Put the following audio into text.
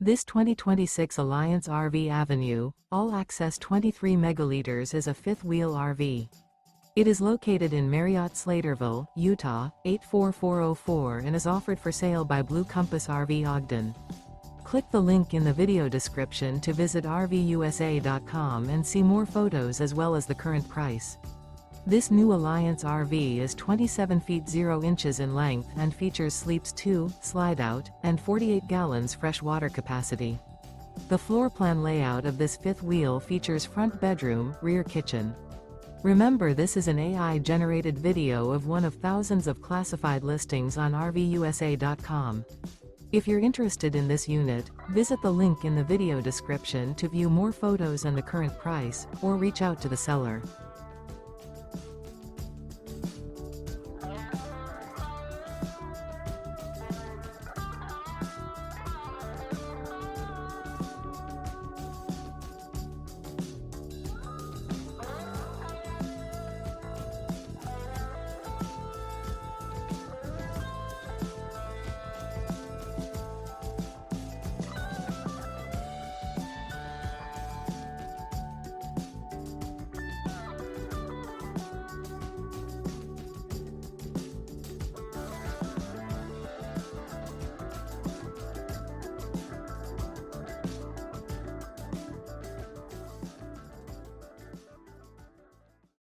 This 2026 Alliance RV Avenue, all-access 23 megaliters is a fifth-wheel RV. It is located in Marriott-Slaterville, Utah, 84404 and is offered for sale by Blue Compass RV Ogden. Click the link in the video description to visit RVUSA.com and see more photos as well as the current price. This new Alliance RV is 27 feet 0 inches in length and features sleeps 2, slide-out, and 48 gallons fresh water capacity. The floor plan layout of this fifth wheel features front bedroom, rear kitchen. Remember, this is an AI-generated video of one of thousands of classified listings on RVUSA.com. If you're interested in this unit, visit the link in the video description to view more photos and the current price, or reach out to the seller.